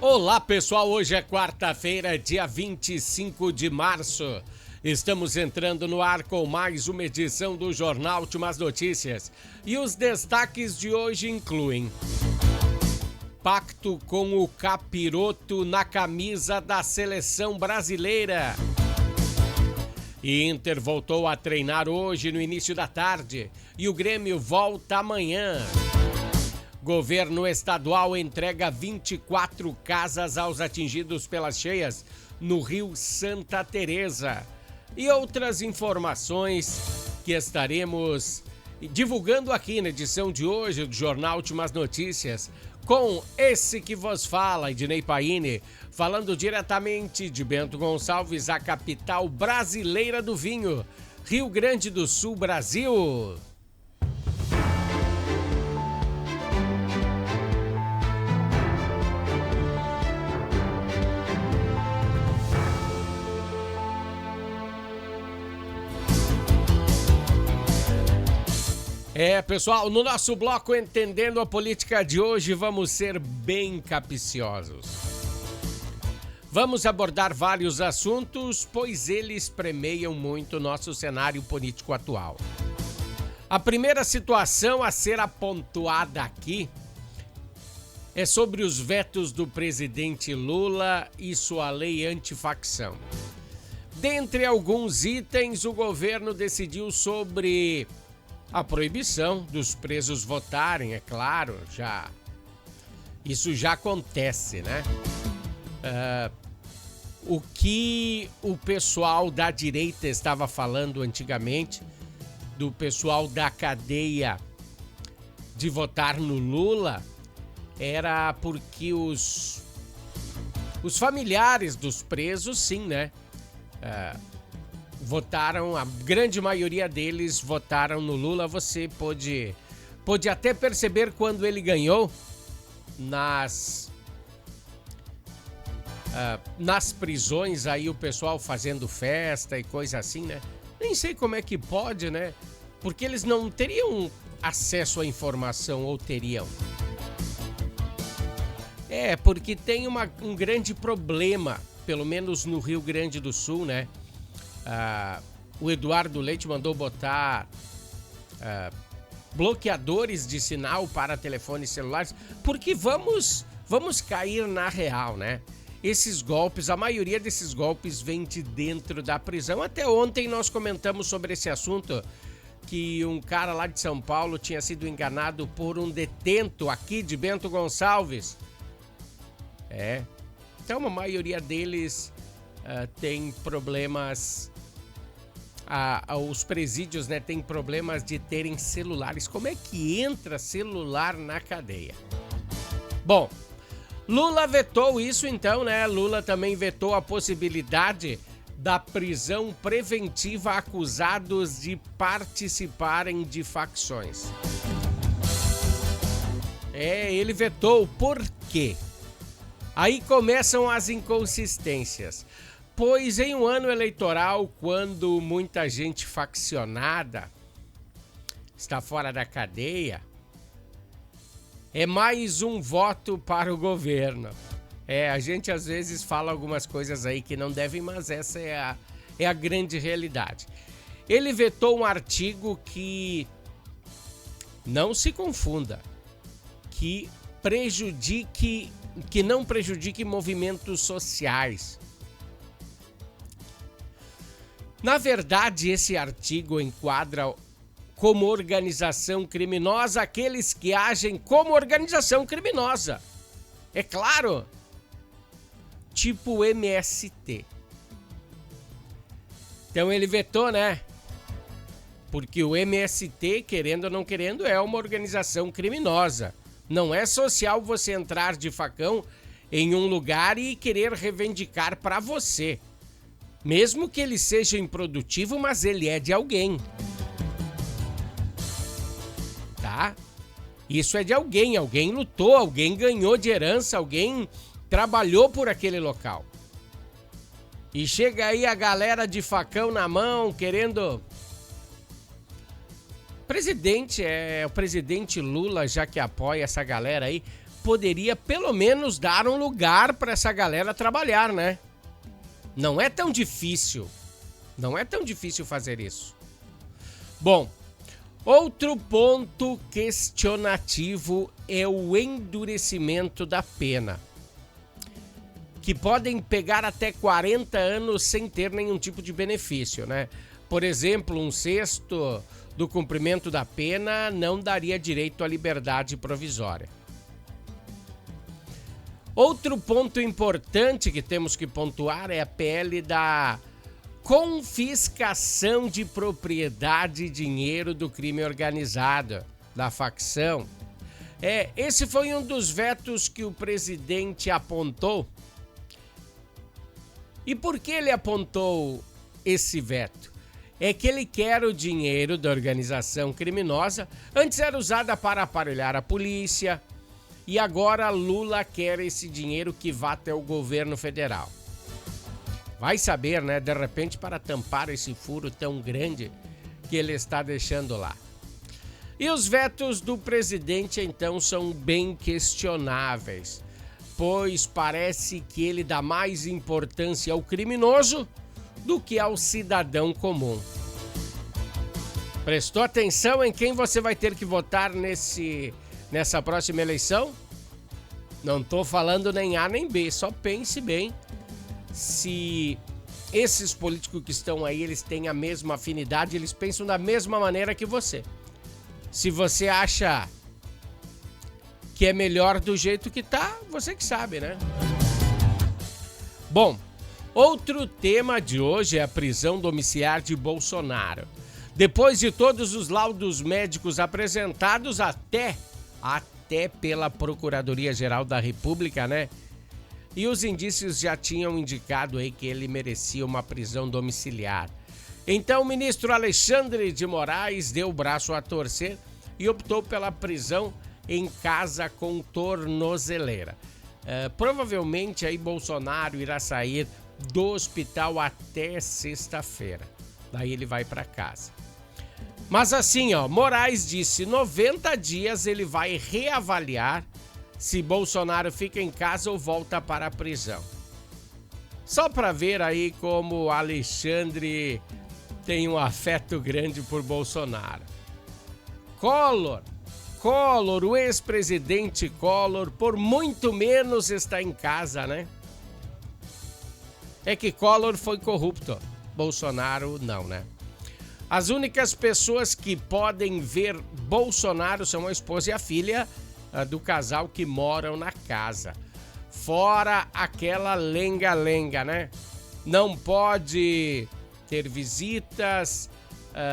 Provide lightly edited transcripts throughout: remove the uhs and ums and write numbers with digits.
Olá pessoal, hoje é quarta-feira, dia 25 de março. Estamos entrando no ar com mais uma edição do Jornal Últimas Notícias. E os destaques de hoje incluem: pacto com o capiroto na camisa da seleção brasileira. Inter voltou a treinar hoje no início da tarde e o Grêmio volta amanhã. Governo estadual entrega 24 casas aos atingidos pelas cheias no Rio Santa Teresa. E outras informações que estaremos divulgando aqui na edição de hoje do Jornal Últimas Notícias, com esse que vos fala, Ednei Paine, falando diretamente de Bento Gonçalves, a capital brasileira do vinho, Rio Grande do Sul, Brasil. Pessoal, no nosso bloco Entendendo a Política de hoje, vamos ser bem capciosos. Vamos abordar vários assuntos, pois eles premiam muito o nosso cenário político atual. A primeira situação a ser apontada aqui é sobre os vetos do presidente Lula e sua lei antifacção. Dentre alguns itens, o governo decidiu sobre a proibição dos presos votarem, é claro, isso já acontece, né? O que o pessoal da direita estava falando antigamente, do pessoal da cadeia de votar no Lula, era porque os familiares dos presos, sim, né? Votaram, a grande maioria deles votaram no Lula. Você pôde até perceber quando ele ganhou nas prisões aí, o pessoal fazendo festa e coisa assim, né? Nem sei como é que pode, né? Porque eles não teriam acesso à informação, ou teriam? Porque tem um grande problema, pelo menos no Rio Grande do Sul, né? O Eduardo Leite mandou botar bloqueadores de sinal para telefones celulares, porque vamos cair na real, né? Esses golpes, a maioria desses golpes vem de dentro da prisão. Até ontem nós comentamos sobre esse assunto, que um cara lá de São Paulo tinha sido enganado por um detento aqui de Bento Gonçalves. Então a maioria deles tem problemas, os presídios, né, tem problemas de terem celulares. Como é que entra celular na cadeia? Bom, Lula vetou isso então, né? Lula também vetou a possibilidade da prisão preventiva a acusados de participarem de facções. Ele vetou. Por quê? Aí começam as inconsistências. Pois em um ano eleitoral, quando muita gente faccionada está fora da cadeia, é mais um voto para o governo. A gente às vezes fala algumas coisas aí que não devem, mas essa é a grande realidade. Ele vetou um artigo que, não se confunda, que não prejudique movimentos sociais. Na verdade, esse artigo enquadra como organização criminosa aqueles que agem como organização criminosa. É claro, tipo o MST. Então ele vetou, né? Porque o MST, querendo ou não querendo, é uma organização criminosa. Não é social você entrar de facão em um lugar e querer reivindicar para você. Mesmo que ele seja improdutivo, mas ele é de alguém. Tá? Isso é de alguém. Alguém lutou, alguém ganhou de herança, alguém trabalhou por aquele local. E chega aí a galera de facão na mão, querendo... O presidente Lula, já que apoia essa galera aí, poderia pelo menos dar um lugar para essa galera trabalhar, né? Não é tão difícil. Não é tão difícil fazer isso. Bom, outro ponto questionativo é o endurecimento da pena, que podem pegar até 40 anos sem ter nenhum tipo de benefício, né? Por exemplo, 1/6 do cumprimento da pena não daria direito à liberdade provisória. Outro ponto importante que temos que pontuar é a PL da confiscação de propriedade e dinheiro do crime organizado, da facção. Esse foi um dos vetos que o presidente apontou. E por que ele apontou esse veto? É que ele quer o dinheiro da organização criminosa, antes era usada para aparelhar a polícia, e agora Lula quer esse dinheiro que vá até o governo federal. Vai saber, né? De repente para tampar esse furo tão grande que ele está deixando lá. E os vetos do presidente, então, são bem questionáveis, pois parece que ele dá mais importância ao criminoso do que ao cidadão comum. Prestou atenção em quem você vai ter que votar nessa próxima eleição? Não estou falando nem A nem B, só pense bem se esses políticos que estão aí, eles têm a mesma afinidade, eles pensam da mesma maneira que você. Se você acha que é melhor do jeito que tá, você que sabe, né? Bom, outro tema de hoje é a prisão domiciliar de Bolsonaro. Depois de todos os laudos médicos apresentados até pela Procuradoria-Geral da República, né? E os indícios já tinham indicado aí que ele merecia uma prisão domiciliar. Então o ministro Alexandre de Moraes deu o braço a torcer e optou pela prisão em casa com tornozeleira. Provavelmente aí Bolsonaro irá sair do hospital até sexta-feira. Daí ele vai para casa. Mas assim, Moraes disse, 90 dias ele vai reavaliar se Bolsonaro fica em casa ou volta para a prisão. Só para ver aí como o Alexandre tem um afeto grande por Bolsonaro. Collor, o ex-presidente Collor, por muito menos está em casa, né? É que Collor foi corrupto, Bolsonaro não, né? As únicas pessoas que podem ver Bolsonaro são a esposa e a filha do casal que moram na casa. Fora aquela lenga-lenga, né? Não pode ter visitas,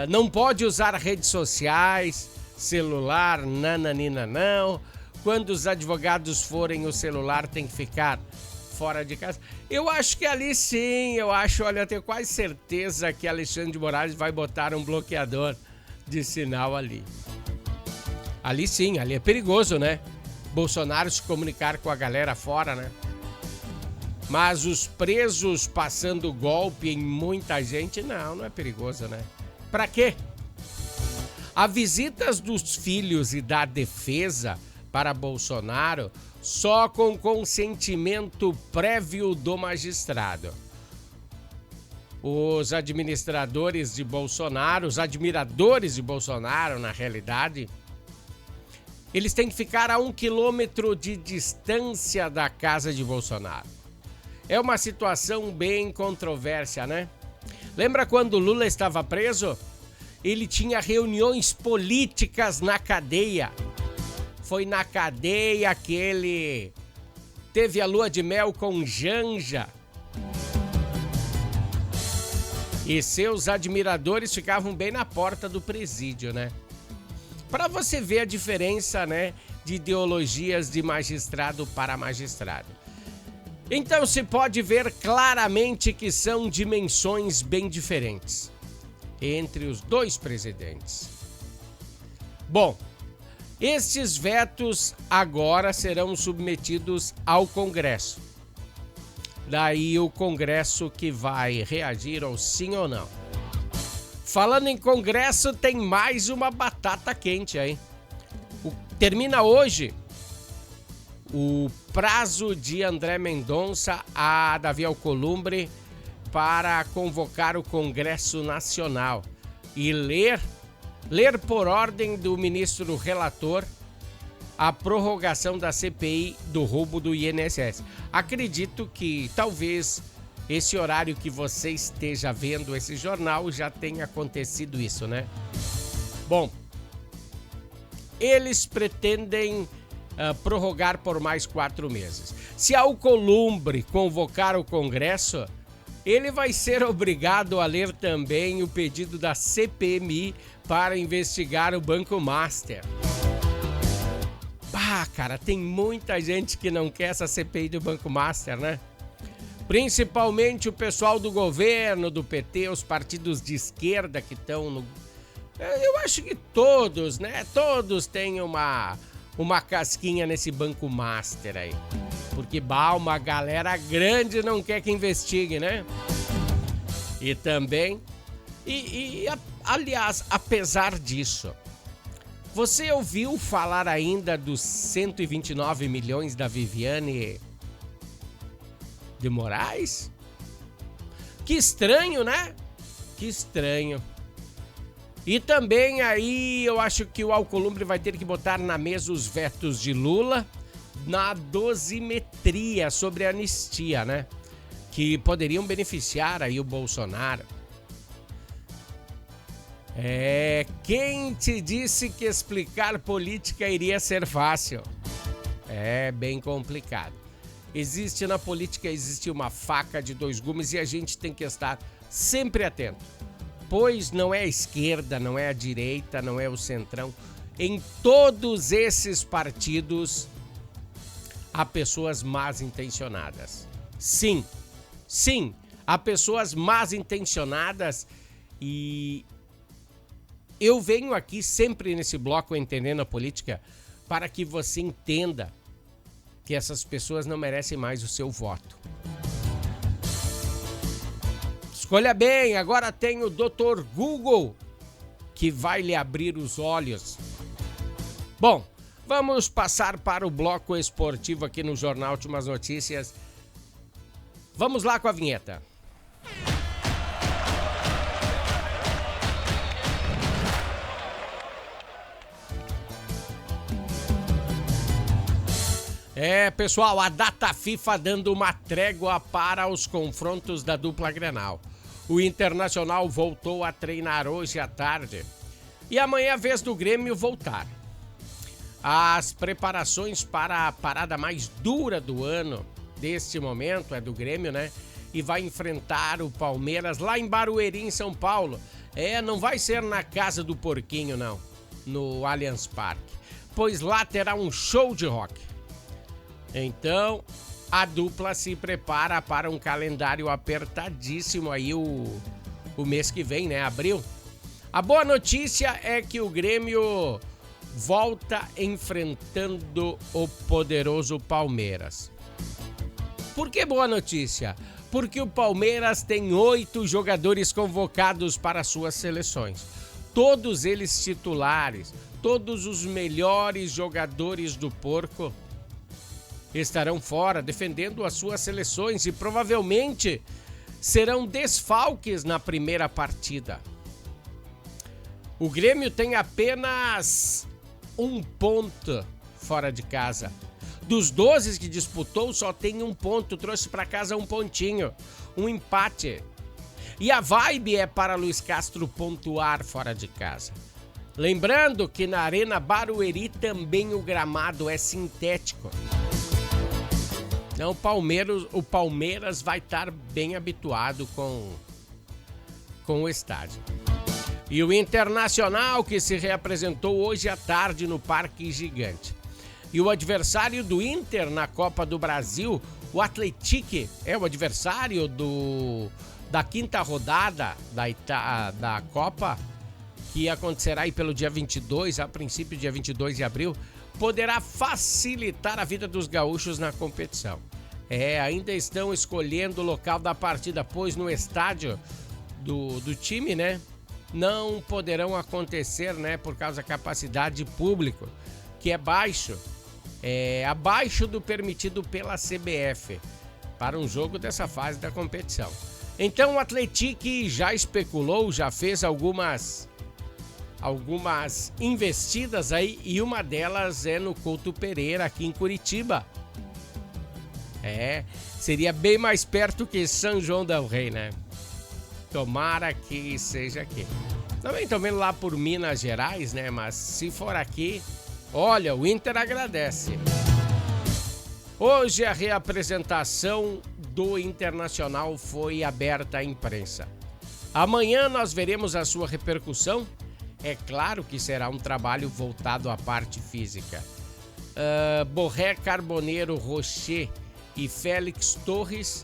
não pode usar redes sociais, celular, nananina não. Quando os advogados forem, o celular tem que ficar fora de casa. Eu acho que ali sim, olha, eu tenho quase certeza que Alexandre de Moraes vai botar um bloqueador de sinal ali. Ali sim, ali é perigoso, né? Bolsonaro se comunicar com a galera fora, né? Mas os presos passando golpe em muita gente, não é perigoso, né? Pra quê? As visitas dos filhos e da defesa para Bolsonaro só com consentimento prévio do magistrado. Os administradores de Bolsonaro, os admiradores de Bolsonaro, na realidade, eles têm que ficar a 1 quilômetro de distância da casa de Bolsonaro. É uma situação bem controversa, né? Lembra quando Lula estava preso? Ele tinha reuniões políticas na cadeia. Foi na cadeia que ele teve a lua de mel com Janja. E seus admiradores ficavam bem na porta do presídio, né? Para você ver a diferença, né, de ideologias de magistrado para magistrado. Então se pode ver claramente que são dimensões bem diferentes entre os dois presidentes. Bom, estes vetos agora serão submetidos ao Congresso. Daí o Congresso que vai reagir ao sim ou não. Falando em Congresso, tem mais uma batata quente aí. Termina hoje o prazo de André Mendonça a Davi Alcolumbre para convocar o Congresso Nacional e ler por ordem do ministro relator a prorrogação da CPI do roubo do INSS. Acredito que talvez esse horário que você esteja vendo esse jornal já tenha acontecido isso, né? Bom, eles pretendem prorrogar por mais 4 meses. Se Alcolumbre convocar o Congresso, ele vai ser obrigado a ler também o pedido da CPMI para investigar o Banco Master. Cara, tem muita gente que não quer essa CPI do Banco Master, né? Principalmente o pessoal do governo, do PT, os partidos de esquerda que estão no... Eu acho que todos, né? Todos têm uma casquinha nesse Banco Master aí. Porque, uma galera grande não quer que investigue, né? E também... aliás, apesar disso... Você ouviu falar ainda dos 129 milhões da Viviane de Moraes? Que estranho, né? Que estranho. E também aí eu acho que o Alcolumbre vai ter que botar na mesa os vetos de Lula na dosimetria sobre a anistia, né? Que poderiam beneficiar aí o Bolsonaro. Quem te disse que explicar política iria ser fácil? É bem complicado. Na política existe uma faca de 2 gumes e a gente tem que estar sempre atento. Pois não é a esquerda, não é a direita, não é o centrão. Em todos esses partidos há pessoas más intencionadas. Sim, há pessoas más intencionadas e... Eu venho aqui sempre nesse bloco Entendendo a Política para que você entenda que essas pessoas não merecem mais o seu voto. Escolha bem, agora tem o Dr. Google que vai lhe abrir os olhos. Bom, vamos passar para o bloco esportivo aqui no Jornal Últimas Notícias. Vamos lá com a vinheta. Pessoal, a data FIFA dando uma trégua para os confrontos da dupla Grenal. O Internacional voltou a treinar hoje à tarde e amanhã é a vez do Grêmio voltar. As preparações para a parada mais dura do ano, deste momento, é do Grêmio, né? E vai enfrentar o Palmeiras lá em Barueri, em São Paulo. Não vai ser na Casa do Porquinho, não, no Allianz Parque, pois lá terá um show de rock. Então, a dupla se prepara para um calendário apertadíssimo aí o mês que vem, né? Abril. A boa notícia é que o Grêmio volta enfrentando o poderoso Palmeiras. Por que boa notícia? Porque o Palmeiras tem 8 jogadores convocados para suas seleções. Todos eles titulares, todos os melhores jogadores do Porco estarão fora defendendo as suas seleções e provavelmente serão desfalques na primeira partida. O Grêmio tem apenas 1 ponto fora de casa. Dos 12 que disputou, só tem 1 ponto, trouxe para casa 1 pontinho, um empate. E a vibe é para Luiz Castro pontuar fora de casa. Lembrando que na Arena Barueri também o gramado é sintético. Então o Palmeiras vai estar bem habituado com o estádio. E o Internacional, que se reapresentou hoje à tarde no Parque Gigante. E o adversário do Inter na Copa do Brasil, o Atlético, é o adversário da 5ª rodada da Copa, que acontecerá aí pelo dia 22, a princípio dia 22 de abril, poderá facilitar a vida dos gaúchos na competição. Ainda estão escolhendo o local da partida, pois no estádio do time, né, não poderão acontecer, né, por causa da capacidade de público, que é baixo. abaixo do permitido pela CBF para um jogo dessa fase da competição. Então o Atlético já especulou, já fez algumas investidas aí, e uma delas é no Couto Pereira, aqui em Curitiba. Seria bem mais perto que São João del Rei, né? Tomara que seja aqui. Também estão vendo lá por Minas Gerais, né? Mas se for aqui, olha, o Inter agradece. Hoje a reapresentação do Internacional foi aberta à imprensa. Amanhã nós veremos a sua repercussão. É claro que será um trabalho voltado à parte física. Borré, Carboneiro, Rocher e Félix Torres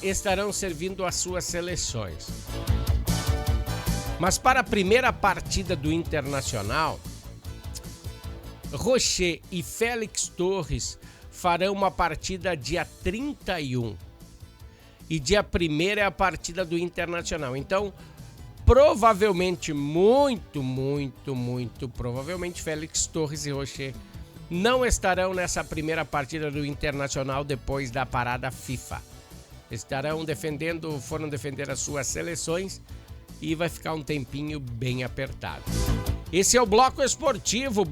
estarão servindo às suas seleções. Mas para a primeira partida do Internacional, Rocher e Félix Torres farão uma partida dia 31. E dia 1º é a partida do Internacional. Então, provavelmente, muito provavelmente, Félix Torres e Rocher não estarão nessa primeira partida do Internacional depois da parada FIFA. Foram defender as suas seleções e vai ficar um tempinho bem apertado. Esse é o Bloco Esportivo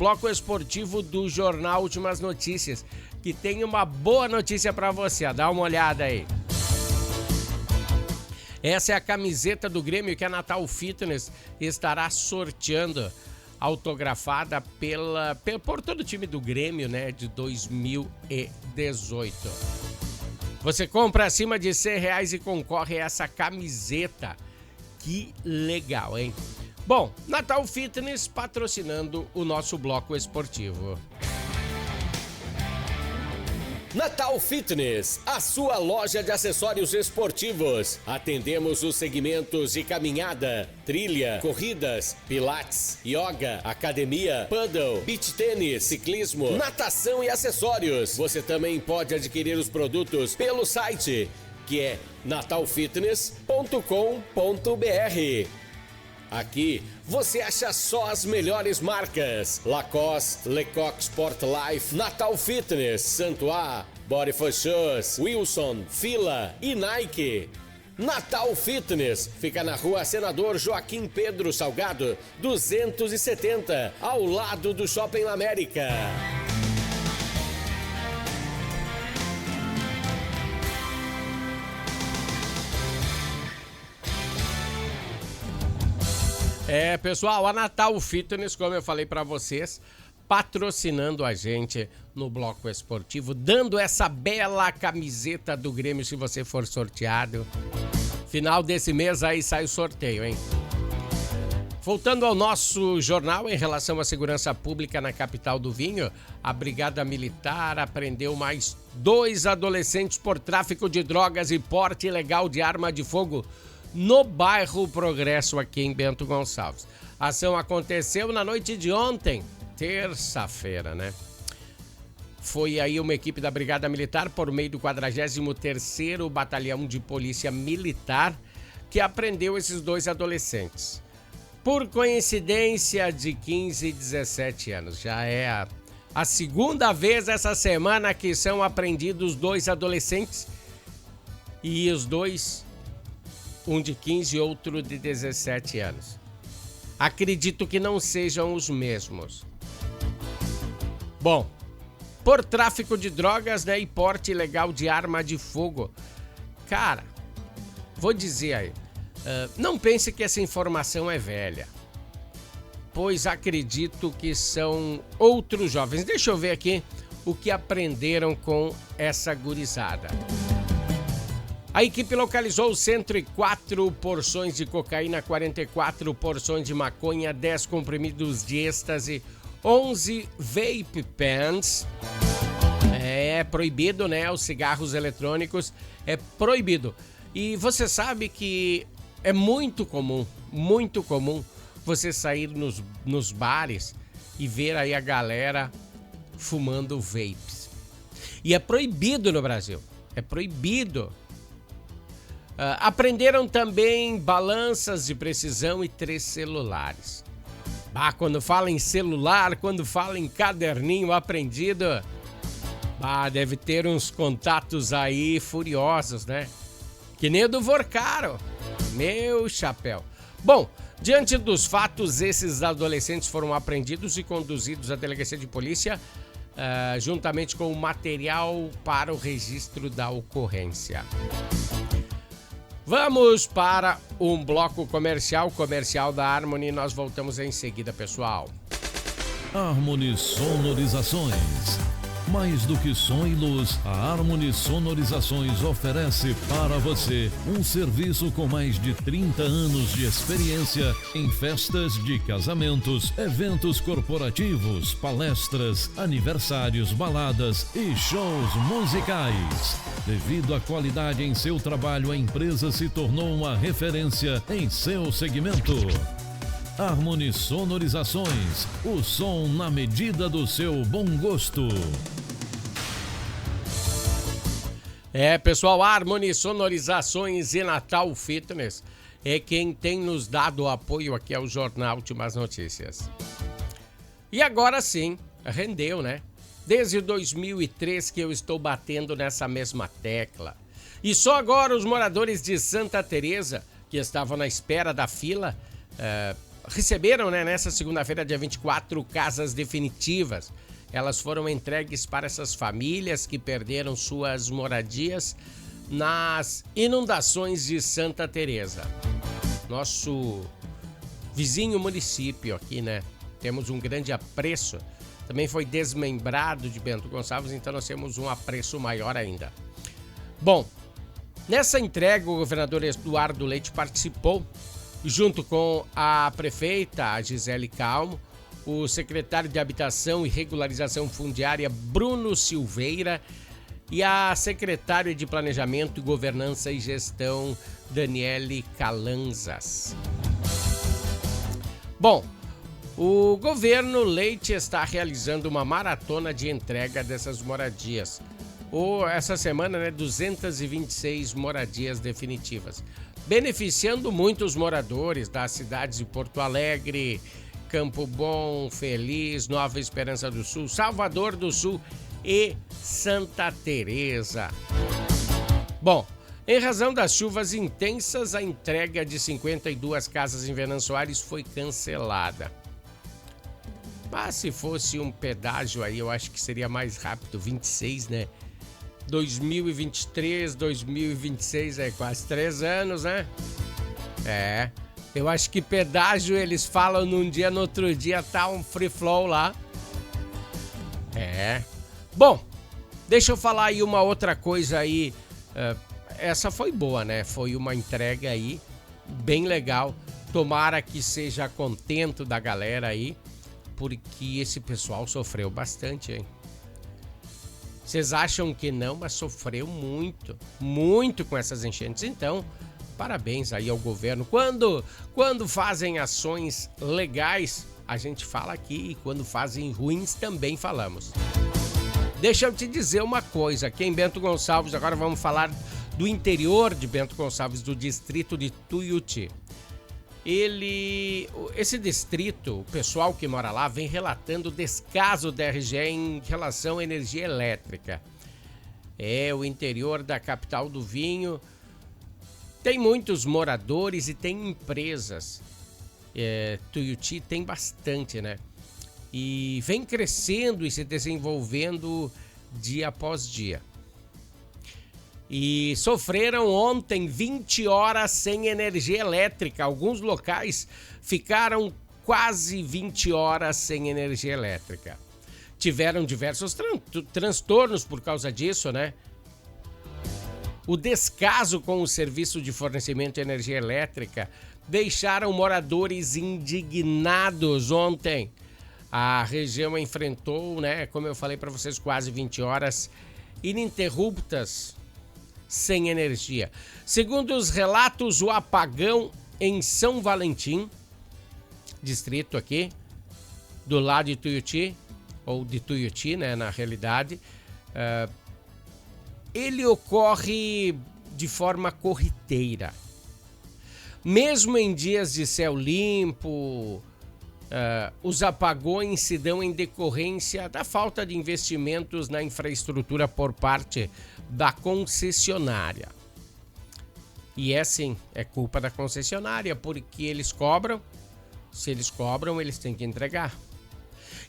do Jornal Últimas Notícias, que tem uma boa notícia para você. Dá uma olhada aí. Essa é a camiseta do Grêmio que a Natal Fitness estará sorteando, autografada por todo o time do Grêmio, né, de 2018. Você compra acima de R$100 e concorre a essa camiseta. Que legal, hein? Bom, Natal Fitness patrocinando o nosso Bloco Esportivo. Natal Fitness, a sua loja de acessórios esportivos. Atendemos os segmentos de caminhada, trilha, corridas, pilates, yoga, academia, paddle, beach tênis, ciclismo, natação e acessórios. Você também pode adquirir os produtos pelo site, que é natalfitness.com.br. Aqui você acha só as melhores marcas: Lacoste, Lecoq Sport Life, Natal Fitness, Santois, Body for Shoes, Wilson, Fila e Nike. Natal Fitness fica na Rua Senador Joaquim Pedro Salgado, 270, ao lado do Shopping América. Pessoal, a Natal Fitness, como eu falei para vocês, patrocinando a gente no Bloco Esportivo, dando essa bela camiseta do Grêmio se você for sorteado. Final desse mês aí sai o sorteio, hein? Voltando ao nosso jornal, em relação à segurança pública na capital do vinho, a Brigada Militar apreendeu mais 2 adolescentes por tráfico de drogas e porte ilegal de arma de fogo no bairro Progresso, aqui em Bento Gonçalves. A ação aconteceu na noite de ontem, terça-feira, né? Foi aí uma equipe da Brigada Militar, por meio do 43º Batalhão de Polícia Militar, que apreendeu esses 2 adolescentes. Por coincidência, de 15 e 17 anos. Já é a segunda vez essa semana que são apreendidos 2 adolescentes, e os 2... um de 15 e outro de 17 anos. Acredito que não sejam os mesmos. Bom, por tráfico de drogas, né, e porte ilegal de arma de fogo. Cara, vou dizer aí, não pense que essa informação é velha, pois acredito que são outros jovens. Deixa eu ver aqui o que aprenderam com essa gurizada. A equipe localizou 104 porções de cocaína, 44 porções de maconha, 10 comprimidos de êxtase, 11 vape pens. É proibido, né? Os cigarros eletrônicos é proibido. E você sabe que é muito comum você sair nos bares e ver aí a galera fumando vapes. E é proibido no Brasil. É proibido. Apreenderam também balanças de precisão e 3 celulares. Quando fala em celular, quando fala em caderninho aprendido, deve ter uns contatos aí furiosos, né? Que nem o do Vorcaro. Meu chapéu. Bom, diante dos fatos, esses adolescentes foram apreendidos e conduzidos à delegacia de polícia, juntamente com o material para o registro da ocorrência. Vamos para um bloco comercial da Harmony. Nós voltamos em seguida, pessoal. Harmony Sonorizações. Mais do que som e luz, a Harmony Sonorizações oferece para você um serviço com mais de 30 anos de experiência em festas de casamentos, eventos corporativos, palestras, aniversários, baladas e shows musicais. Devido à qualidade em seu trabalho, a empresa se tornou uma referência em seu segmento. Harmony Sonorizações, o som na medida do seu bom gosto. Pessoal, Harmony Sonorizações e Natal Fitness é quem tem nos dado apoio aqui ao Jornal Últimas Notícias. E agora sim, rendeu, né? Desde 2003 que eu estou batendo nessa mesma tecla. E só agora os moradores de Santa Teresa, que estavam na espera da fila, receberam, né, nessa segunda-feira, dia 24, casas definitivas. Elas foram entregues para essas famílias que perderam suas moradias nas inundações de Santa Teresa. Nosso vizinho município aqui, né? Temos um grande apreço. Também foi desmembrado de Bento Gonçalves, então nós temos um apreço maior ainda. Bom, nessa entrega o governador Eduardo Leite participou, junto com a prefeita a Gisele Calmo, o secretário de Habitação e Regularização Fundiária Bruno Silveira e a secretária de Planejamento, Governança e Gestão Daniele Calanzas. Bom, o governo Leite está realizando uma maratona de entrega dessas moradias. Essa semana, né, 226 moradias definitivas, beneficiando muitos moradores das cidades de Porto Alegre, Campo Bom, Feliz, Nova Esperança do Sul, Salvador do Sul e Santa Teresa. Bom, em razão das chuvas intensas, a entrega de 52 casas em Venâncio Soares foi cancelada. Mas se fosse um pedágio aí, eu acho que seria mais rápido, 26, né? 2023, 2026 é quase 3 anos, né? Eu acho que pedágio eles falam num dia, no outro dia tá um free flow lá. Bom, deixa eu falar aí uma outra coisa aí. Essa foi boa, né? Foi uma entrega aí bem legal. Tomara que seja contento da galera aí, porque esse pessoal sofreu bastante, hein? Vocês acham que não, mas sofreu muito, muito com essas enchentes. Então, parabéns aí ao governo. Quando fazem ações legais, a gente fala aqui, e quando fazem ruins também falamos. Deixa eu te dizer uma coisa, aqui em Bento Gonçalves, agora vamos falar do interior de Bento Gonçalves, do distrito de Tuiuti. Esse distrito, o pessoal que mora lá, vem relatando descaso da RGE em relação à energia elétrica. O interior da capital do vinho tem muitos moradores e tem empresas. Tuiuti tem bastante, né? E vem crescendo e se desenvolvendo dia após dia. E sofreram ontem 20 horas sem energia elétrica. Alguns locais ficaram quase 20 horas sem energia elétrica. Tiveram diversos transtornos por causa disso, né? O descaso com o serviço de fornecimento de energia elétrica deixaram moradores indignados ontem. A região enfrentou, né, como eu falei para vocês, quase 20 horas ininterruptas sem energia. Segundo os relatos, o apagão em São Valentim, distrito aqui, do lado de Tuiuti, ou de Tuiuti, né, na realidade, ele ocorre de forma corriqueira. Mesmo em dias de céu limpo, os apagões se dão em decorrência da falta de investimentos na infraestrutura por parte da concessionária. E sim, é culpa da concessionária, porque eles cobram. Se eles cobram, eles têm que entregar.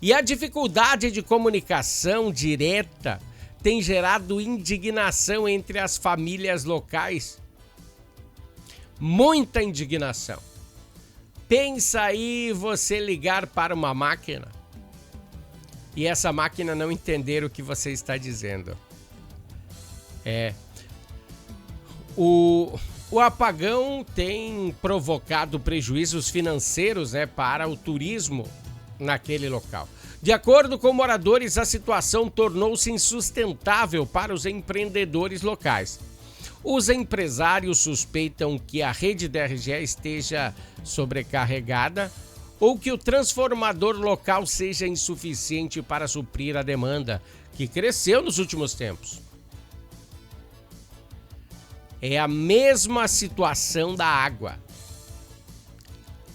E a dificuldade de comunicação direta tem gerado indignação entre as famílias locais. Muita indignação. Pensa aí você ligar para uma máquina e essa máquina não entender o que você está dizendo. O apagão tem provocado prejuízos financeiros, para o turismo naquele local. De acordo com moradores, a situação tornou-se insustentável para os empreendedores locais. Os empresários suspeitam que a rede da RGE esteja sobrecarregada ou que o transformador local seja insuficiente para suprir a demanda, que cresceu nos últimos tempos. É a mesma situação da água.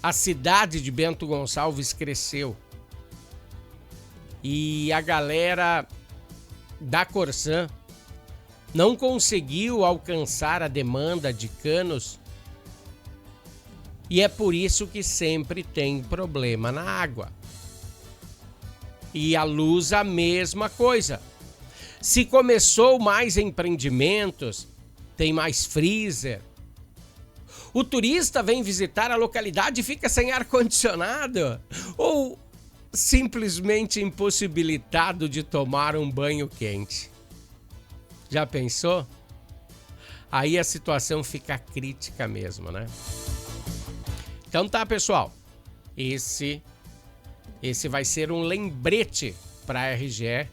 A cidade de Bento Gonçalves cresceu e a galera da Corsan não conseguiu alcançar a demanda de canos e é por isso que sempre tem problema na água. E a luz, a mesma coisa. Se começou mais empreendimentos, tem mais freezer. O turista vem visitar a localidade e fica sem ar-condicionado ou simplesmente impossibilitado de tomar um banho quente. Já pensou? Aí a situação fica crítica mesmo, né? Então tá, pessoal. Esse vai ser um lembrete para a RGE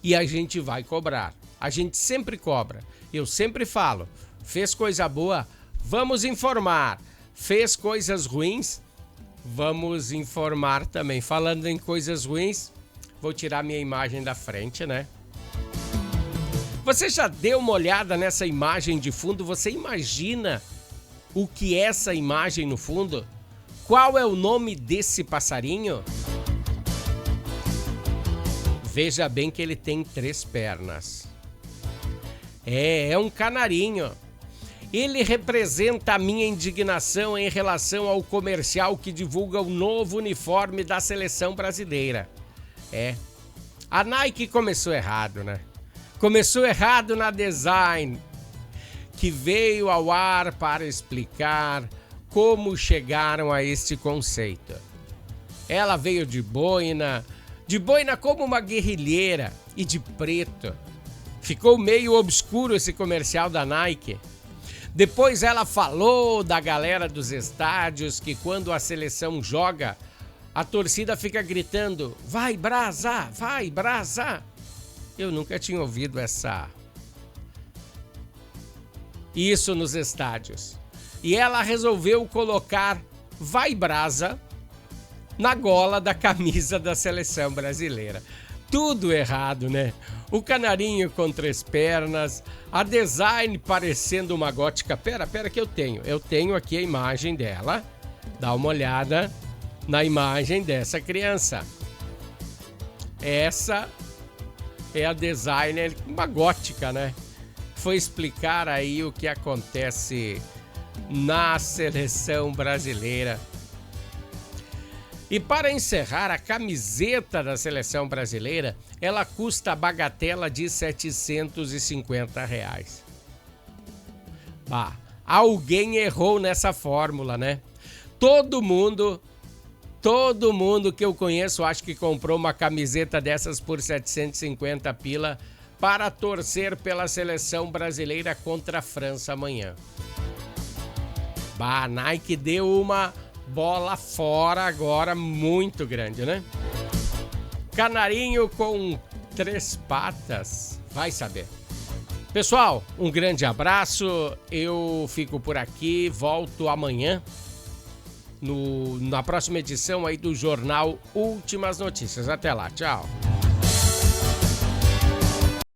e a gente vai cobrar. A gente sempre cobra. Eu sempre falo, fez coisa boa, vamos informar. Fez coisas ruins, vamos informar também. Falando em coisas ruins, vou tirar minha imagem da frente, né? Você já deu uma olhada nessa imagem de fundo? Você imagina o que é essa imagem no fundo? Qual é o nome desse passarinho? Veja bem que ele tem 3 pernas. É um canarinho. Ele representa a minha indignação em relação ao comercial que divulga o novo uniforme da seleção brasileira. A Nike começou errado, né? Começou errado na design, que veio ao ar para explicar como chegaram a este conceito. Ela veio de boina como uma guerrilheira e de preto. Ficou meio obscuro esse comercial da Nike. Depois ela falou da galera dos estádios que quando a seleção joga, a torcida fica gritando, vai Brasa, vai Brasa. Eu nunca tinha ouvido isso nos estádios. E ela resolveu colocar vai Brasa na gola da camisa da seleção brasileira. Tudo errado, né? O canarinho com 3 pernas, a design parecendo uma gótica. Pera que eu tenho aqui a imagem dela. Dá uma olhada na imagem dessa criança. Essa é a designer, uma gótica, né? Foi explicar aí o que acontece na seleção brasileira. E para encerrar, a camiseta da seleção brasileira, ela custa a bagatela de R$750. Alguém errou nessa fórmula, né? Todo mundo que eu conheço acho que comprou uma camiseta dessas por 750 pila para torcer pela seleção brasileira contra a França amanhã. A Nike deu uma bola fora agora muito grande, né? Canarinho com 3 patas, vai saber. Pessoal, um grande abraço, eu fico por aqui, volto amanhã na próxima edição aí do Jornal Últimas Notícias. Até lá, tchau.